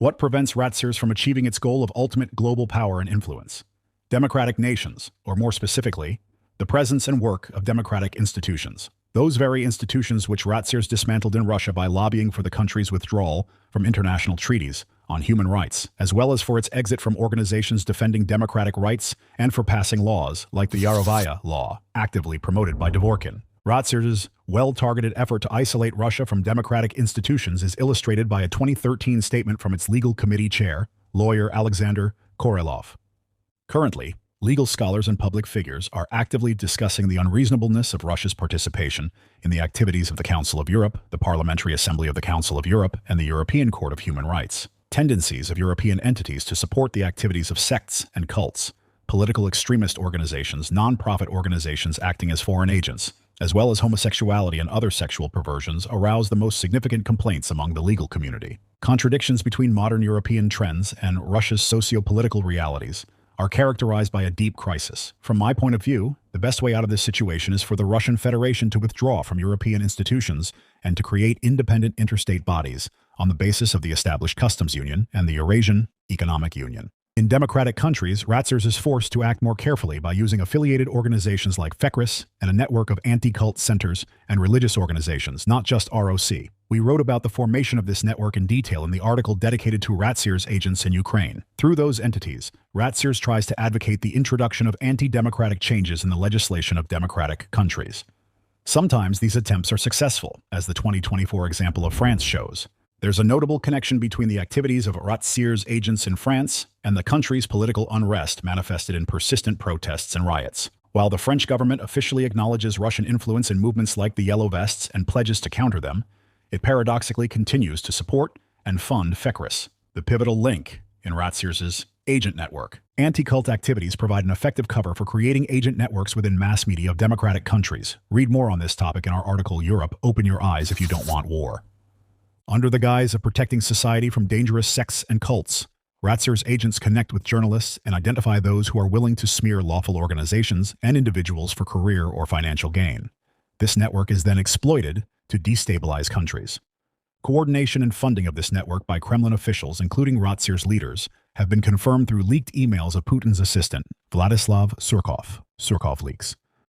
What prevents Ratsirs from achieving its goal of ultimate global power and influence? Democratic nations, or more specifically, the presence and work of democratic institutions. Those very institutions which Ratsirs dismantled in Russia by lobbying for the country's withdrawal from international treaties on human rights, as well as for its exit from organizations defending democratic rights and for passing laws like the Yarovaya law, actively promoted by Dvorkin. Ratsirs' well-targeted effort to isolate Russia from democratic institutions is illustrated by a 2013 statement from its legal committee chair, lawyer Alexander Korolov. Currently, legal scholars and public figures are actively discussing the unreasonableness of Russia's participation in the activities of the Council of Europe, the Parliamentary Assembly of the Council of Europe, and the European Court of Human Rights. Tendencies of European entities to support the activities of sects and cults, political extremist organizations, non-profit organizations acting as foreign agents, as well as homosexuality and other sexual perversions, arouse the most significant complaints among the legal community. Contradictions between modern European trends and Russia's socio-political realities are characterized by a deep crisis. From my point of view, the best way out of this situation is for the Russian Federation to withdraw from European institutions and to create independent interstate bodies on the basis of the established customs union and the Eurasian Economic Union. In democratic countries, Ratsirs is forced to act more carefully by using affiliated organizations like FECRIS and a network of anti-cult centers and religious organizations, not just ROC. We wrote about the formation of this network in detail in the article dedicated to Ratsirs agents in Ukraine. Through those entities, Ratsirs tries to advocate the introduction of anti-democratic changes in the legislation of democratic countries. Sometimes these attempts are successful, as the 2024 example of France shows. There's a notable connection between the activities of Ratsirs agents in France and the country's political unrest manifested in persistent protests and riots. While the French government officially acknowledges Russian influence in movements like the Yellow Vests and pledges to counter them, it paradoxically continues to support and fund FECRIS, the pivotal link in Ratsirs' agent network. Anti-cult activities provide an effective cover for creating agent networks within mass media of democratic countries. Read more on this topic in our article, Europe, Open Your Eyes If You Don't Want War. Under the guise of protecting society from dangerous sects and cults, Ratsirs agents connect with journalists and identify those who are willing to smear lawful organizations and individuals for career or financial gain. This network is then exploited to destabilize countries. Coordination and funding of this network by Kremlin officials, including Ratsirs leaders, have been confirmed through leaked emails of Putin's assistant, Vladislav Surkov. Surkov leaks.